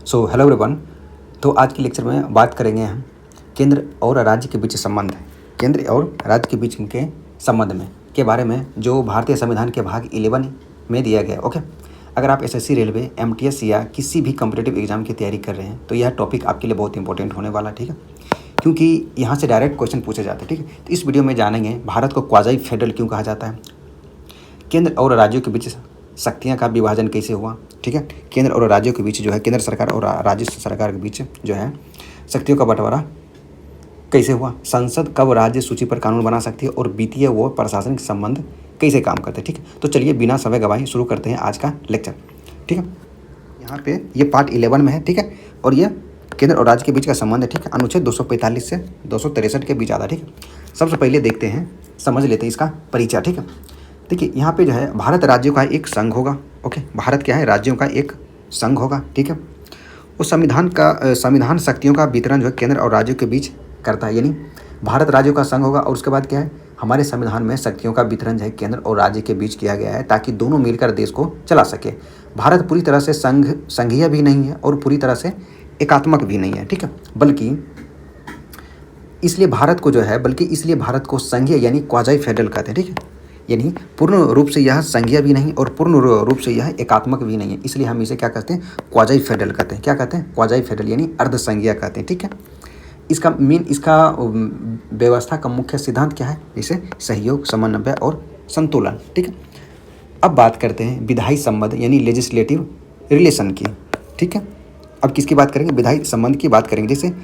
So hello everyone. तो आज के लेक्चर में बात करेंगे हम केंद्र और राज्य के बीच संबंध, केंद्र और राज्य के बीच के संबंध में के बारे में जो भारतीय संविधान के भाग 11 में दिया गया। ओके, अगर आप एसएससी, रेलवे, एमटीएस या किसी भी कॉम्पिटिटिव एग्जाम की तैयारी कर रहे हैं तो यह टॉपिक आपके लिए बहुत इंपॉर्टेंट होने वाला है, ठीक है, क्योंकि यहाँ से डायरेक्ट क्वेश्चन पूछे जाते हैं। ठीक है, तो इस वीडियो में जानेंगे भारत को क्वाज़ी फेडरल क्यों कहा जाता है, केंद्र और राज्यों के बीच शक्तियाँ का विभाजन कैसे हुआ, ठीक है, केंद्र और राज्यों के बीच जो है, केंद्र सरकार और राज्य सरकार के बीच जो है शक्तियों का बंटवारा कैसे हुआ, संसद कब राज्य सूची पर कानून बना सकती है और वित्तीय व प्रशासनिक संबंध कैसे काम करते हैं। ठीक है, तो चलिए बिना समय गवाए शुरू करते हैं आज का लेक्चर। ठीक है, यहाँ पे ये पार्ट 11 में है, ठीक है, और ये केंद्र और राज्य के बीच का संबंध है। ठीक है, अनुच्छेद 245 से 263 के बीच आता है। ठीक है, सबसे पहले देखते हैं, समझ लेते हैं इसका परिचय। ठीक है, देखिए यहाँ पे जो है भारत राज्यों का एक संघ होगा। ओके, भारत क्या है, राज्यों का एक संघ होगा। ठीक है, उस संविधान शक्तियों का वितरण जो है केंद्र और राज्यों के बीच करता है, यानी भारत राज्यों का संघ होगा। और उसके बाद क्या है, हमारे संविधान में शक्तियों का वितरण जो है केंद्र और राज्य के बीच किया गया है ताकि दोनों मिलकर देश को चला सके। भारत पूरी तरह से संघीय भी नहीं है और पूरी तरह से एकात्मक भी नहीं है। ठीक है, बल्कि इसलिए भारत को संघीय यानी क्वाज़ी फेडरल कहते हैं। ठीक है, यानी पूर्ण रूप से यह संघीय भी नहीं और पूर्ण रूप से यह एकात्मक भी नहीं है, इसलिए हम इसे क्या कहते हैं, क्वाज़ी फेडरल कहते हैं। क्या कहते हैं, क्वाज़ी फेडरल यानी अर्ध संघीय कहते हैं। ठीक है, इसका व्यवस्था का मुख्य सिद्धांत क्या है, जैसे सहयोग, समन्वय और संतुलन। ठीक है, अब बात करते हैं विधायी संबंध यानी लेजिस्लेटिव रिलेशन की। ठीक है, अब किसकी बात करेंगे, विधायी संबंध की बात करेंगे। जैसे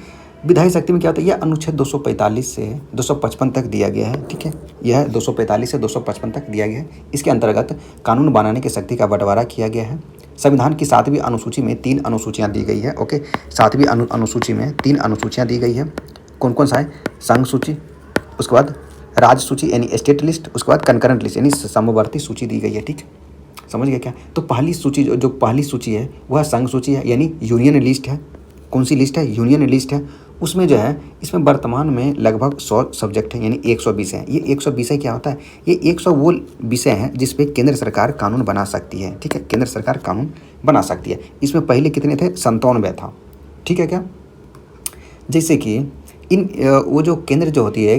विधायी शक्ति में क्या होता है, यह अनुच्छेद 245 से 255 तक दिया गया है। ठीक है, यह 245 से 255 तक दिया गया है। इसके अंतर्गत कानून बनाने की शक्ति का बंटवारा किया गया है। संविधान की 7वीं अनुसूची में 3 अनुसूचियाँ दी गई है। ओके, 7वीं अनुसूची में 3 अनुसूचियाँ दी गई है। कौन कौन सा है, संघ सूची, उसके बाद राज्य सूची यानी स्टेट लिस्ट, उसके बाद कंकरेंट लिस्ट यानी समवर्ती सूची दी गई है। ठीक, समझ गए क्या। तो पहली सूची जो पहली सूची है वह संघ सूची है यानी यूनियन लिस्ट है। कौन सी लिस्ट है, यूनियन लिस्ट है। उसमें जो है, इसमें वर्तमान में लगभग 100 सब्जेक्ट हैं यानी 100 विषय हैं। ये 100 विषय क्या होता है, ये 100 वो विषय हैं जिस पे केंद्र सरकार कानून बना सकती है। ठीक है, केंद्र सरकार कानून बना सकती है। इसमें पहले कितने थे, 97 था। ठीक है क्या, जैसे कि वो जो केंद्र जो होती है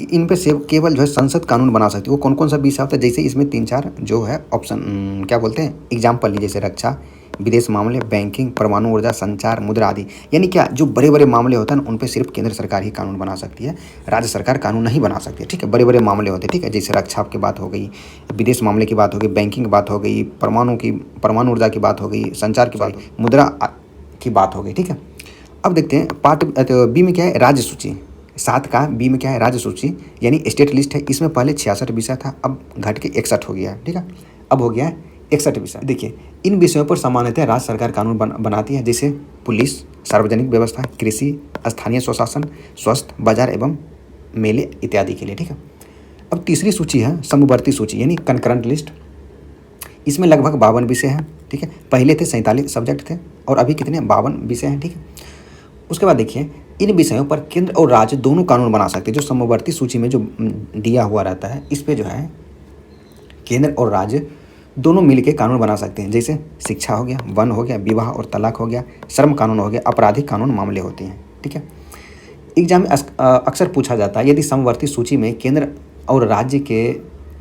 इन पे से केवल जो है संसद कानून बना सकती है। वो कौन कौन सा विषय होता है, जैसे इसमें 3-4 जो है ऑप्शन क्या बोलते हैं, एग्जाम्पल ली, जैसे रक्षा, विदेश मामले, बैंकिंग, परमाणु ऊर्जा, संचार, मुद्रा आदि। यानी क्या, जो बड़े बड़े मामले होते हैं उन पे सिर्फ केंद्र सरकार ही कानून बना सकती है, राज्य सरकार कानून नहीं बना सकती है। ठीक है, बड़े बड़े मामले होते हैं। ठीक है, जैसे रक्षा की बात हो गई, विदेश मामले की बात हो गई, बैंकिंग की बात हो गई, परमाणु ऊर्जा की बात हो गई, संचार की बात, मुद्रा की बात हो गई। ठीक है, अब देखते हैं पार्ट बी में क्या है, राज्य सूची। 7 का बी में क्या है, राज्य सूची यानी स्टेट लिस्ट है। इसमें पहले 66 विषय था, अब घट के 61 हो गया है। ठीक है, अब हो गया है 61 विषय। देखिए, इन विषयों पर सामान्यतः राज्य सरकार कानून बनाती है, जैसे पुलिस, सार्वजनिक व्यवस्था, कृषि, स्थानीय स्वशासन, स्वास्थ्य, बाजार एवं मेले इत्यादि के लिए। ठीक है, अब तीसरी सूची है समवर्ती सूची यानी कंकरेंट लिस्ट। इसमें लगभग 52 विषय हैं। ठीक है, पहले थे 47 सब्जेक्ट थे और अभी कितने, 52 विषय हैं। ठीक है, उसके बाद देखिए, इन विषयों पर केंद्र और राज्य दोनों कानून बना सकते हैं। जो समवर्ती सूची में जो दिया हुआ रहता है, इस पे जो है केंद्र और राज्य दोनों मिलकर कानून बना सकते हैं, जैसे शिक्षा हो गया, वन हो गया, विवाह और तलाक हो गया, श्रम कानून हो गया, आपराधिक कानून मामले होते हैं। ठीक है, एग्जाम में अक्सर पूछा जाता है, यदि समवर्ती सूची में केंद्र और राज्य के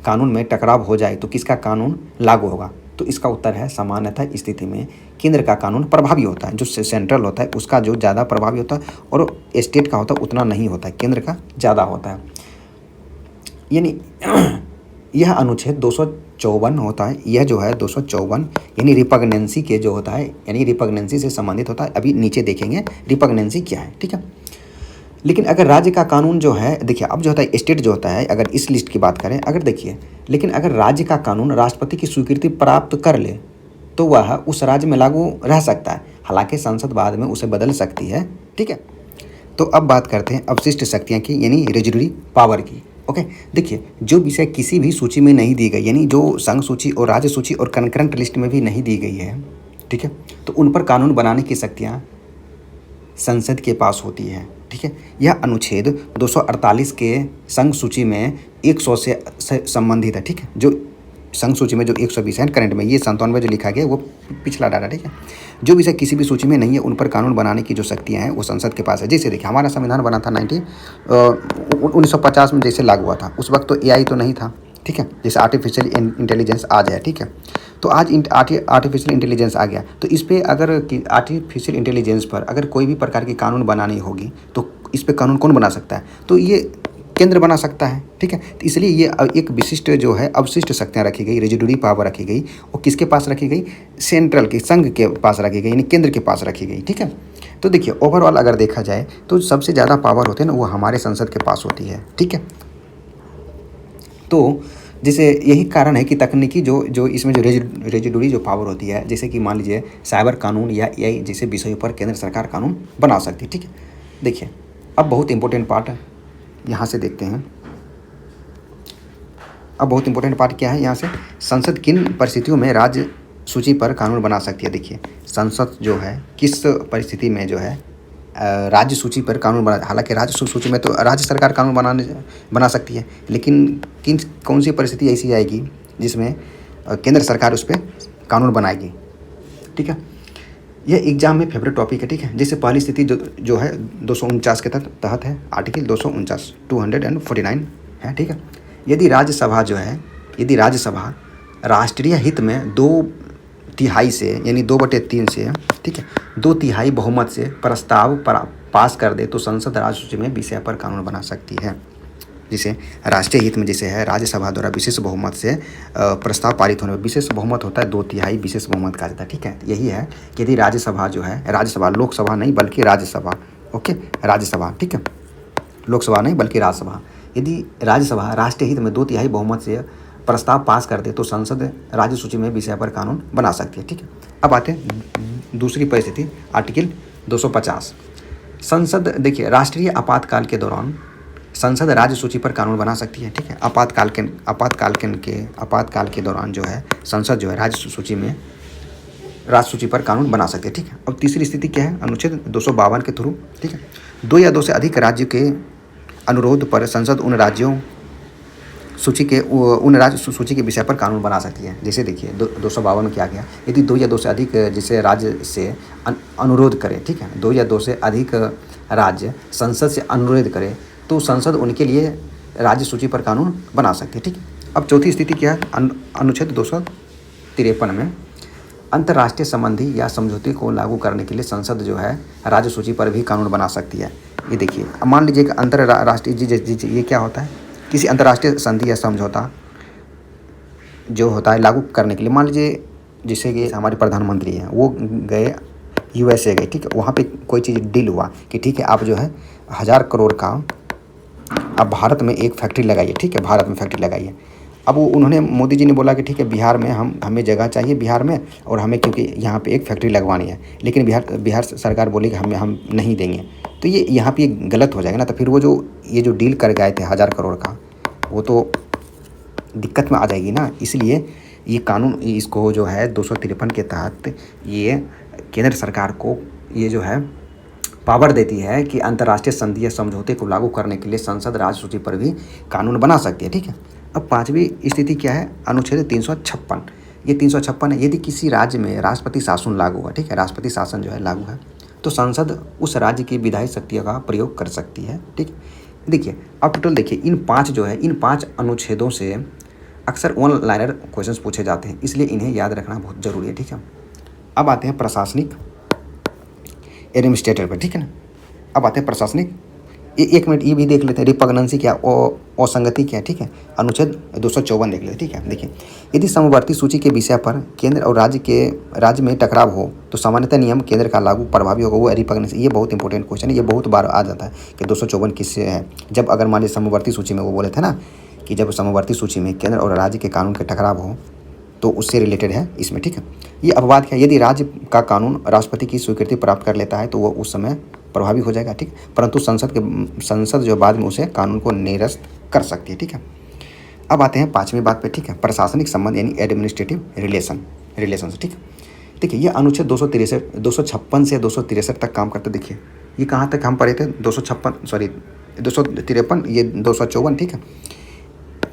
कानून में टकराव हो जाए तो किसका कानून लागू होगा, तो इसका उत्तर है सामान्यतः स्थिति में केंद्र का कानून प्रभावी होता है। जो सेंट्रल होता है उसका जो ज़्यादा प्रभावी होता है और स्टेट का होता है उतना नहीं होता है, केंद्र का ज़्यादा होता है। यानी यह अनुच्छेद 254 होता है। यह जो है 254 यानी रिपग्नेंसी के जो होता है, यानी रिपग्नेंसी से संबंधित होता है। अभी नीचे देखेंगे रिपग्नेंसी क्या है। ठीक है, लेकिन अगर राज्य का कानून जो है, देखिए अब जो होता है स्टेट जो होता है, अगर इस लिस्ट की बात करें, अगर देखिए, लेकिन अगर राज्य का कानून राष्ट्रपति की स्वीकृति प्राप्त कर ले तो वह उस राज्य में लागू रह सकता है, हालांकि संसद बाद में उसे बदल सकती है। ठीक है, तो अब बात करते हैं अवशिष्ट शक्तियाँ की यानी रेजिडुअरी पावर की। ओके, देखिए, जो विषय किसी भी सूची में नहीं दी गई, यानी जो संघ सूची और राज्य सूची और कंकरेंट लिस्ट में भी नहीं दी गई है, ठीक है, तो उन पर कानून बनाने की शक्तियाँ संसद के पास होती है। ठीक है, यह अनुच्छेद 248 के संघ सूची में 100 से संबंधित है। ठीक है, जो संघ सूची में जो 120 है करंट में, ये 97 जो लिखा गया है वो पिछला डाटा, ठीक है। जो विषय किसी भी सूची में नहीं है उन पर कानून बनाने की जो शक्तियाँ हैं वो संसद के पास है। जैसे देखिए हमारा संविधान बना था 1950 में जैसे लागू हुआ था, उस वक्त तो AI तो नहीं था, ठीक है। जैसे आर्टिफिशियल इंटेलिजेंस आज है, ठीक है। तो आज आर्टिफिशियल इंटेलिजेंस आ गया, तो इस पर अगर आर्टिफिशियल इंटेलिजेंस पर अगर कोई भी प्रकार की कानून बनानी होगी तो इस पर कानून कौन बना सकता है? तो ये केंद्र बना सकता है, ठीक है। तो इसलिए ये एक विशिष्ट जो है अवशिष्ट शक्तियाँ रखी गई, रेजिडुअरी पावर रखी गई, वो किसके पास रखी गई? सेंट्रल के संघ के पास रखी गई, यानी केंद्र के पास रखी गई, ठीक है। तो देखिए ओवरऑल अगर देखा जाए तो सबसे ज़्यादा पावर होते हैं ना वो हमारे संसद के पास होती है, ठीक है। तो जैसे यही कारण है कि तकनीकी जो इसमें जो रेजिडुअरी जो पावर होती है, जैसे कि मान लीजिए साइबर कानून या AI जैसे विषयों पर केंद्र सरकार कानून बना सकती है, ठीक है। देखिए अब बहुत इंपॉर्टेंट पार्ट है, यहाँ से देखते हैं। अब बहुत इंपॉर्टेंट पार्ट क्या है यहाँ से, संसद किन परिस्थितियों में राज्य सूची पर कानून बना सकती है। देखिए संसद जो है किस परिस्थिति में जो है राज्य सूची पर कानून बना, हालांकि राज्य सूची में तो राज्य सरकार कानून बना सकती है, लेकिन कौन सी परिस्थिति ऐसी आएगी जिसमें केंद्र सरकार उस पर कानून बनाएगी, ठीक है। यह एग्जाम में फेवरेट टॉपिक है, ठीक है। जैसे पहली स्थिति जो है 249 के तहत है, आर्टिकल 249 है, ठीक है। यदि राज्यसभा राष्ट्रीय हित में 2/3 से यानी 2/3 से, ठीक है, 2/3 बहुमत से प्रस्ताव पास कर दे तो संसद राज्य सूची में विषय पर कानून बना सकती है। जिसे राष्ट्रीय हित में जैसे है राज्यसभा द्वारा विशेष बहुमत से प्रस्ताव पारित होने में, विशेष बहुमत होता है 2/3 विशेष बहुमत कहा जाता है, ठीक है। यही है कि यदि राज्यसभा जो है, राज्यसभा लोकसभा नहीं बल्कि राज्यसभा, ओके, राज्यसभा, ठीक है, लोकसभा नहीं बल्कि राज्यसभा, यदि राज्यसभा राष्ट्रीय हित में 2/3 बहुमत से प्रस्ताव पास कर दे तो संसद राज्य सूची में विषय पर कानून बना सकती है, ठीक है। अब आते हैं दूसरी परिस्थिति, आर्टिकल 250। संसद, देखिए राष्ट्रीय आपातकाल के दौरान संसद राज्य सूची पर कानून बना सकती है, ठीक है। आपातकाल के दौरान जो है संसद जो है राज्य सूची पर कानून बना सकती है, ठीक है। अब तीसरी स्थिति क्या है, अनुच्छेद 252 के थ्रू, ठीक है, 2 या 2 से अधिक राज्य के अनुरोध पर संसद उन राज्य सूची के विषय पर कानून बना सकती है। जैसे देखिए 252 में क्या गया, यदि 2 या 2 से अधिक जिसे राज्य से अनुरोध करे, ठीक है, 2 या 2 से अधिक राज्य संसद से अनुरोध करे तो संसद उनके लिए राज्य सूची पर कानून बना सकती है, ठीक है। अब चौथी स्थिति क्या है, अनुच्छेद 253 में अंतर्राष्ट्रीय संबंधी या समझौते को लागू करने के लिए संसद जो है राज्य सूची पर भी कानून बना सकती है। ये देखिए मान लीजिए कि अंतर्राष्ट्रीय ये क्या होता है, किसी अंतर्राष्ट्रीय संधि या समझौता जो होता है लागू करने के लिए, मान लीजिए जैसे कि हमारे प्रधानमंत्री हैं वो गए USA गए, ठीक है, वहाँ पे कोई चीज़ डील हुआ कि ठीक है आप जो है 1000 करोड़ का अब भारत में एक फैक्ट्री लगाइए, ठीक है, भारत में फैक्ट्री लगाइए। अब वो उन्होंने मोदी जी ने बोला कि ठीक है बिहार में हमें जगह चाहिए बिहार में, और हमें क्योंकि यहाँ पे एक फैक्ट्री लगवानी है, लेकिन बिहार सरकार बोली कि हम नहीं देंगे, तो ये यहाँ पे गलत हो जाएगा ना। तो फिर वो ये जो डील कर गए थे 1000 करोड़ का, वो तो दिक्कत में आ जाएगी ना। इसलिए ये कानून इसको जो है 253 के तहत ये केंद्र सरकार को ये जो है पावर देती है कि अंतर्राष्ट्रीय संधि या समझौते को लागू करने के लिए संसद राज्य सूची पर भी कानून बना सकती है, ठीक है। अब पांचवी स्थिति क्या है, अनुच्छेद 356। ये 356 है, यदि किसी राज्य में राष्ट्रपति शासन लागू है, ठीक है, राष्ट्रपति शासन जो है लागू है तो संसद उस राज्य की विधायी शक्तियों का प्रयोग कर सकती है, ठीक। देखिए अब टोटल देखिए इन 5 अनुच्छेदों से अक्सर 1 लाइनर क्वेश्चन पूछे जाते हैं, इसलिए इन्हें याद रखना बहुत ज़रूरी है, ठीक है। अब आते हैं प्रशासनिक एडमिनिस्ट्रेटर पर, ठीक है ना। अब आते हैं प्रशासनिक, एक मिनट ये भी देख लेते हैं, रिपग्नेंसी क्या, असंगति क्या, ठीक है, अनुच्छेद 254 देख लेते हैं, ठीक है। देखिए यदि समवर्ती सूची के विषय पर केंद्र और राज्य में टकराव हो तो सामान्यतः नियम केंद्र का लागू प्रभावी होगा, वो रिपग्नेंसी। ये बहुत इंपॉर्टेंट क्वेश्चन है, ये बहुत बार आ जाता है कि 254 किससे है। जब अगर मान लीजिए समवर्ती सूची में वो बोले थे ना कि जब समवर्ती सूची में केंद्र और राज्य के कानून के टकराव हो तो उससे रिलेटेड है इसमें, ठीक है। ये अपवाद क्या है, यदि राज्य का कानून राष्ट्रपति की स्वीकृति प्राप्त कर लेता है तो वो उस समय प्रभावी हो जाएगा, ठीक, परंतु संसद जो बाद में उसे कानून को निरस्त कर सकती है, ठीक है। अब आते हैं 5वीं बात पे, ठीक है, प्रशासनिक संबंध यानी एडमिनिस्ट्रेटिव रिलेशन, ठीक है। देखिए ये अनुच्छेद 256 से 263 तक काम करते। देखिए ये कहाँ तक हम पढ़े थे, 253, ये 254, ठीक है।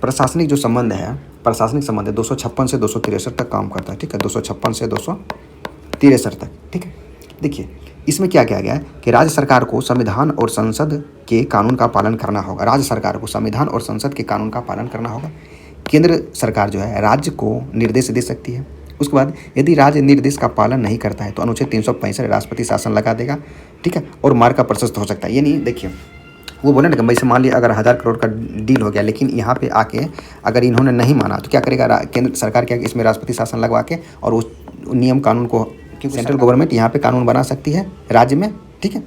प्रशासनिक जो संबंध है प्रशासनिक संबंध है 256 से 263 तक काम करता है, ठीक है, 256 से 263 तक, ठीक है। देखिए इसमें क्या किया गया है कि राज्य सरकार को संविधान और संसद के कानून का पालन करना होगा। राज्य सरकार को संविधान और संसद के कानून का पालन करना होगा। केंद्र सरकार जो है राज्य को निर्देश दे सकती है। उसके बाद यदि राज्य निर्देश का पालन नहीं करता है तो अनुच्छेद 365 राष्ट्रपति शासन लगा देगा, ठीक है, और मार्ग का प्रशस्त हो सकता है। ये नहीं, देखिए वो बोले ना कि वैसे मान लिया अगर 1000 करोड़ का डील हो गया, लेकिन यहाँ पे आके अगर इन्होंने नहीं माना तो क्या करेगा केंद्र सरकार, क्या इसमें राष्ट्रपति शासन लगवा के और उस नियम कानून को, क्योंकि सेंट्रल गवर्नमेंट यहाँ पे कानून बना सकती है राज्य में, ठीक है।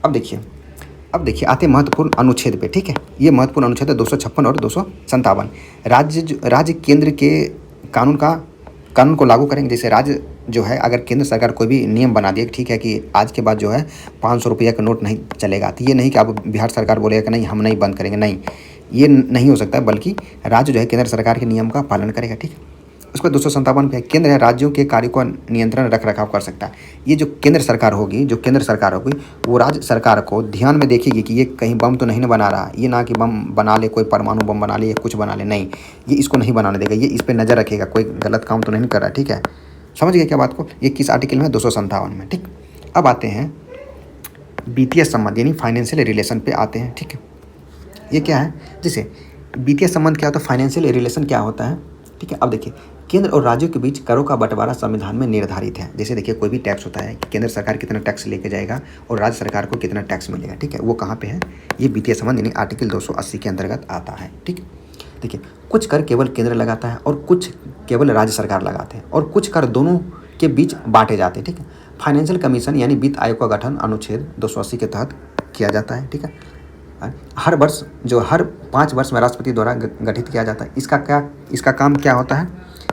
अब देखिए आते महत्वपूर्ण अनुच्छेद पे, ठीक है। ये महत्वपूर्ण अनुच्छेद है 256 और 257। राज्य केंद्र के कानून को लागू करेंगे। जैसे राज्य जो है अगर केंद्र सरकार कोई भी नियम बना दिए, ठीक है, कि आज के बाद जो है 500 रुपये का नोट नहीं चलेगा, तो ये नहीं कि अब बिहार सरकार बोलेगा कि नहीं हम नहीं बंद करेंगे, नहीं, ये नहीं हो सकता है, बल्कि राज्य जो है केंद्र सरकार के नियम का पालन करेगा, ठीक है। उसके बाद 257 पे केंद्र है राज्यों के कार्यों का नियंत्रण रख रखाव कर सकता है। ये जो केंद्र सरकार होगी वो राज्य सरकार को ध्यान में देखेगी कि ये कहीं बम तो नहीं बना रहा, ये ना कि बम बना ले, कोई परमाणु बम बना ले या कुछ बना ले, नहीं, ये इसको नहीं बनाने देगा, ये इस पर नज़र रखेगा, कोई गलत काम तो नहीं कर रहा, ठीक है। समझ गए क्या बात को? ये किस आर्टिकल में? 257 में, ठीक। अब आते हैं वित्तीय संबंध यानी फाइनेंशियल रिलेशन पे आते हैं, ठीक है। ये क्या है? जैसे वित्तीय संबंध क्या होता है, फाइनेंशियल रिलेशन क्या होता है, ठीक है। अब देखिए केंद्र और राज्यों के बीच करों का बंटवारा संविधान में निर्धारित है। जैसे देखिए कोई भी टैक्स होता है कि केंद्र सरकार कितना टैक्स लेके जाएगा और राज्य सरकार को कितना टैक्स मिलेगा, ठीक है, वो कहाँ पे है? ये वित्तीय संबंध यानी आर्टिकल 280 के अंतर्गत आता है, ठीक। देखिए कुछ कर केवल केंद्र लगाता है और कुछ केवल राज्य सरकार लगाते हैं और कुछ कर दोनों के बीच बांटे जाते हैं, ठीक है। फाइनेंशियल कमीशन यानी वित्त आयोग का गठन अनुच्छेद 280 के तहत किया जाता है, ठीक है। हर 5 वर्ष में राष्ट्रपति द्वारा गठित किया जाता है। इसका काम क्या होता है?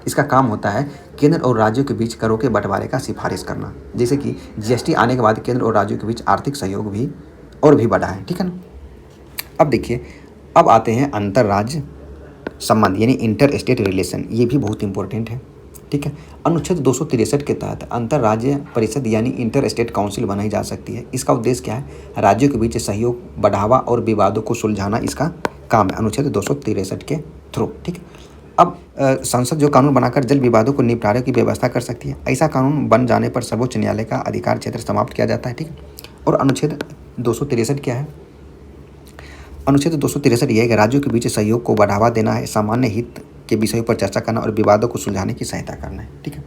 इसका काम होता है केंद्र और राज्यों के बीच करों के बंटवारे का सिफारिश करना। जैसे कि जीएसटी आने के बाद केंद्र और राज्यों के बीच आर्थिक सहयोग भी बढ़ा है, ठीक है ना। अब देखिए अब आते हैं अंतर्राज्य संबंध यानी इंटर स्टेट रिलेशन। ये भी बहुत इंपॉर्टेंट है, ठीक है। अनुच्छेद 263 के तहत अंतर्राज्य परिषद यानी इंटर स्टेट काउंसिल बनाई जा सकती है। इसका उद्देश्य क्या है? राज्यों के बीच सहयोग बढ़ावा और विवादों को सुलझाना इसका काम है, अनुच्छेद 263 के थ्रू, ठीक है। अब संसद जो कानून बनाकर जल विवादों को निपटारे की व्यवस्था कर सकती है। ऐसा कानून बन जाने पर सर्वोच्च न्यायालय का अधिकार क्षेत्र समाप्त किया जाता है, ठीक है। और अनुच्छेद 263 क्या है? अनुच्छेद 263 यह है कि राज्यों के बीच सहयोग को बढ़ावा देना है, सामान्य हित के विषयों पर चर्चा करना और विवादों को सुलझाने की सहायता करना है, ठीक है।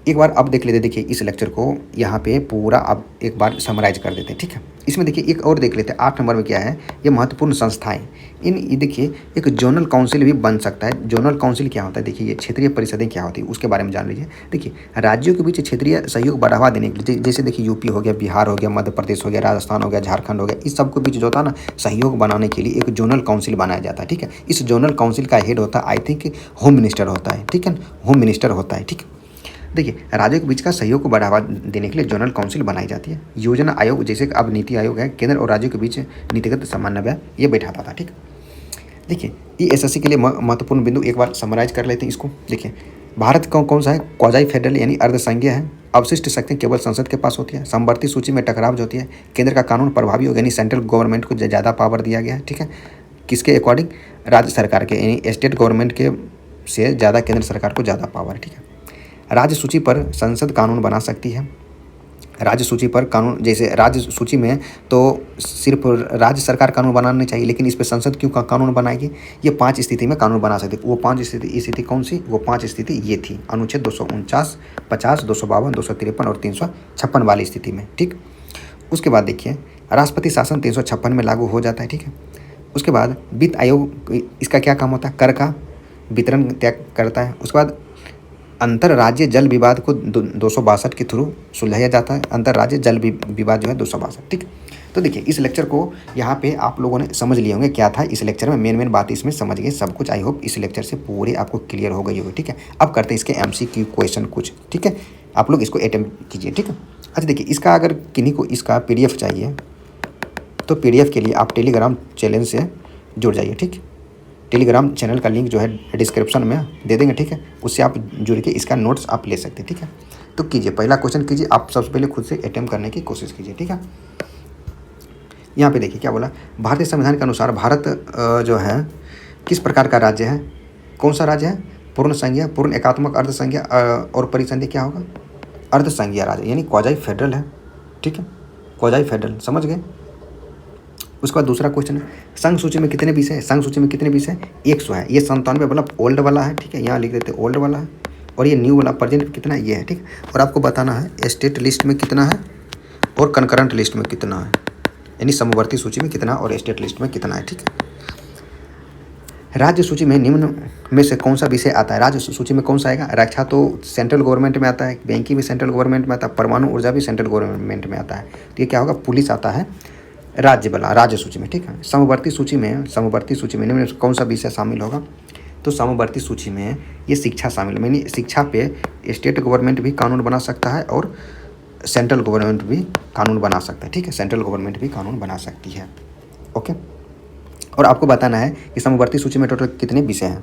एक बार अब देख लेते, देखिए इस लेक्चर को यहाँ पे पूरा अब एक बार समराइज कर देते हैं, ठीक है। इसमें देखिए एक और देख लेते हैं 8 नंबर में क्या है, ये महत्वपूर्ण संस्थाएं। ये देखिए एक जोनल काउंसिल भी बन सकता है। जोनल काउंसिल क्या होता है? देखिए ये क्षेत्रीय परिषदें क्या होती है उसके बारे में जान लीजिए। देखिए राज्यों के बीच क्षेत्रीय सहयोग बढ़ावा देने के लिए, जैसे देखिए यूपी हो गया, बिहार हो गया, मध्य प्रदेश हो गया, राजस्थान हो गया, झारखंड हो गया, इस सबके बीच जो होता है ना सहयोग बनाने के लिए एक जोनल काउंसिल बनाया जाता है, ठीक है। इस जोनल काउंसिल का हेड होता है आई थिंक होम मिनिस्टर होता है, ठीक है, होम मिनिस्टर होता है, ठीक है। देखिए राज्यों के बीच का सहयोग को बढ़ावा देने के लिए जोनल काउंसिल बनाई जाती है। योजना आयोग जैसे कि अब नीति आयोग है, केंद्र और राज्यों के बीच नीतिगत समन्वय ये बैठाता था, ठीक। देखिए ये एसएससी के लिए महत्वपूर्ण बिंदु एक बार समराइज कर लेते हैं इसको। देखिए भारत कौन सा है? क्वाजाई फेडरल यानी अर्धसंघीय है। अवशिष्ट शक्ति केवल संसद के पास होती है। समवर्ती सूची में टकराव जो होती है, केंद्र का कानून प्रभावी होगा यानी सेंट्रल गवर्नमेंट को ज़्यादा पावर दिया गया है, ठीक है। किसके अकॉर्डिंग? राज्य सरकार के, यानी स्टेट गवर्नमेंट के से ज़्यादा केंद्र सरकार को ज़्यादा पावर है, ठीक है। राज्य सूची पर संसद कानून बना सकती है। राज्य सूची पर कानून, जैसे राज्य सूची में तो सिर्फ राज्य सरकार कानून बनाना चाहिए, लेकिन इस पर संसद क्यों कानून बनाएगी? ये 5 स्थिति में कानून बना सकती है। वो 5 स्थिति कौन सी? वो 5 स्थिति ये थी अनुच्छेद 249, 50, 252, 253 और 356 वाली स्थिति में, ठीक। उसके बाद देखिए राष्ट्रपति शासन 356 में लागू हो जाता है, ठीक है। उसके बाद वित्त आयोग, इसका क्या काम होता है? कर का वितरण तय करता है। उसके बाद अंतर्राज्य जल विवाद को 262 के थ्रू सुलझाया जाता है। अंतर्राज्य जल विवाद जो है 262, ठीक। तो देखिए इस लेक्चर को यहाँ पे आप लोगों ने समझ लिए होंगे क्या था इस लेक्चर में, मेन बात इसमें समझ गए सब कुछ। आई होप इस लेक्चर से पूरे आपको क्लियर हो गई होगी, ठीक है। अब करते हैं इसके MCQ क्वेश्चन कुछ, ठीक है। आप लोग इसको अटेम्प्ट कीजिए, ठीक है। अच्छा देखिए इसका अगर किन्हीं को इसका PDF चाहिए तो PDF के लिए आप टेलीग्राम चैनल से जुड़ जाइए, ठीक। टेलीग्राम चैनल का लिंक जो है डिस्क्रिप्शन में दे देंगे, ठीक है। उससे आप जुड़ के इसका नोट्स आप ले सकते हैं, ठीक है। तो कीजिए, पहला क्वेश्चन कीजिए, आप सबसे पहले खुद से अटेम्प्ट करने की कोशिश कीजिए, ठीक है। यहाँ पे देखिए क्या बोला, भारतीय संविधान के अनुसार भारत जो है किस प्रकार का राज्य है? कौन सा राज्य है? पूर्ण संज्ञा, पूर्ण एकात्मक, अर्ध संज्ञा और परिसंधि क्या होगा? अर्ध संज्ञा राज्य, यानी क्वाजाई फेडरल है। ठीक है, क्वाजाई फेडरल, समझ गए। उसके बाद दूसरा क्वेश्चन है, संघ सूची में कितने विषय है? संघ सूची में कितने विषय है? 100 है। ये 97 वाला ओल्ड वाला है। ठीक है, यहाँ लिख देते ओल्ड वाला है, और ये न्यू वाला प्रेजेंट कितना है? ये है। ठीक, और आपको बताना है स्टेट लिस्ट में कितना है और कंकरेंट लिस्ट में कितना है, यानी समवर्ती सूची में कितना और स्टेट लिस्ट में कितना है। ठीक है, राज्य सूची में निम्न में से कौन सा विषय आता है? राज्य सूची में कौन सा आएगा? रक्षा तो सेंट्रल गवर्नमेंट में आता है, बैंकिंग भी सेंट्रल गवर्नमेंट में आता है, परमाणु ऊर्जा भी सेंट्रल गवर्नमेंट में आता है। तो ये क्या होगा? पुलिस आता है राज्य वाला, राज्य सूची में। ठीक है, समवर्ती सूची में निम्न में कौन सा विषय शामिल होगा? तो समवर्ती सूची में ये शिक्षा शामिल है, यानी शिक्षा पे स्टेट गवर्नमेंट भी कानून बना सकता है और सेंट्रल गवर्नमेंट भी कानून बना सकता है। ठीक है, सेंट्रल गवर्नमेंट भी कानून बना सकती है। ओके, और आपको बताना है कि समवर्ती सूची में टोटल कितने विषय हैं।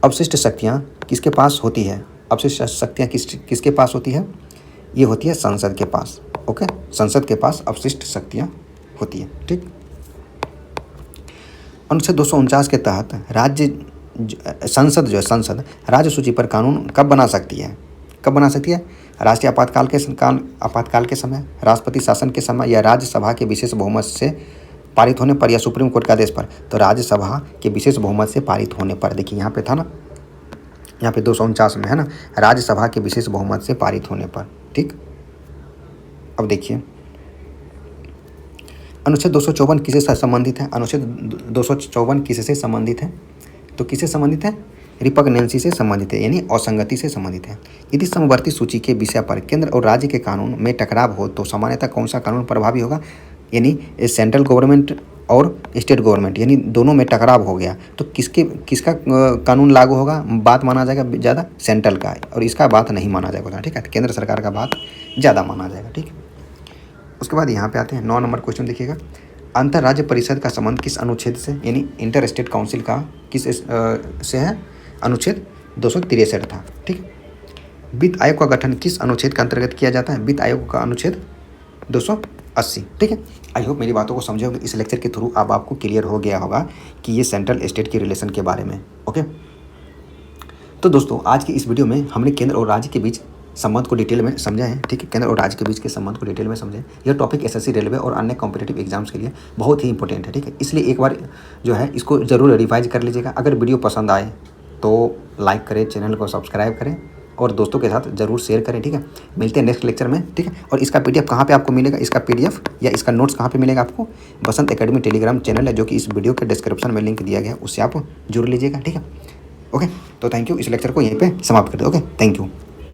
अवशिष्ट शक्तियाँ किसके पास होती है? अवशिष्ट शक्तियाँ किसके पास होती है? ये होती है संसद के पास। ओके, संसद के पास अवशिष्ट शक्तियाँ होती है। ठीक, अनुच्छेद 249 के तहत संसद राज्य सूची पर कानून कब बना सकती है? कब बना सकती है? राष्ट्रीय आपातकाल के समय, राष्ट्रपति शासन के समय, या राज्यसभा के विशेष बहुमत से पारित होने पर, या सुप्रीम कोर्ट के आदेश पर। तो राज्यसभा के विशेष बहुमत से पारित होने पर। देखिए यहाँ पे था ना, यहाँ पे 249 में है ना, राज्यसभा के विशेष बहुमत से पारित होने पर। ठीक, अब देखिए अनुच्छेद 254 किससे संबंधित है? अनुच्छेद 254 किससे संबंधित है? तो किससे संबंधित है? रिपग्नेंसी से संबंधित है, यानी असंगति से संबंधित है। यदि समवर्ती सूची के विषय पर केंद्र और राज्य के कानून में टकराव हो तो सामान्यतः कौन सा कानून प्रभावी होगा? यानी सेंट्रल गवर्नमेंट और स्टेट गवर्नमेंट, यानी दोनों में टकराव हो गया तो किसका कानून लागू होगा? बात माना जाएगा ज़्यादा सेंट्रल का, और इसका बात नहीं माना जाएगा। ठीक है, केंद्र सरकार का बात ज़्यादा माना जाएगा। ठीक है, उसके बाद यहाँ पे आते हैं 9 नंबर क्वेश्चन। देखिएगा, अंतर्राज्य परिषद का संबंध किस अनुच्छेद से, यानी इंटर स्टेट काउंसिल का किस से है? अनुच्छेद 263 था। ठीक, वित्त आयोग का गठन किस अनुच्छेद के अंतर्गत किया जाता है? वित्त आयोग का अनुच्छेद 280। ठीक है, आई होप मेरी बातों को समझे होंगे। इस लेक्चर के थ्रू अब आपको क्लियर हो गया होगा कि ये सेंट्रल स्टेट की रिलेशन के बारे में। ओके, तो दोस्तों आज की इस वीडियो में हमने केंद्र और राज्य के बीच संबंध को डिटेल में समझा है। ठीक है, केंद्र और राज्य के बीच के संबंध को डिटेल में समझे। यह टॉपिक एसएससी, रेलवे और अन्य कॉम्पिटिटिव एग्जाम्स के लिए बहुत ही इंपॉर्टेंट है। ठीक है, इसलिए एक बार जो है इसको ज़रूर रिवाइज कर लीजिएगा। अगर वीडियो पसंद आए तो लाइक करें, चैनल को सब्सक्राइब करें और दोस्तों के साथ ज़रूर शेयर करें। ठीक है, मिलते हैं नेक्स्ट लेक्चर में। ठीक है, और इसका पीडीएफ कहाँ पे आपको मिलेगा? इसका पीडीएफ या इसका नोट्स कहाँ पे मिलेगा आपको? बसंत एकेडमी टेलीग्राम चैनल है, जो कि इस वीडियो के डिस्क्रिप्शन में लिंक दिया गया है, उससे आप जुड़ लीजिएगा। ठीक है, ओके, तो थैंक यू। इस लेक्चर को यहीं पे समाप्त कर दो। Okay, thank you.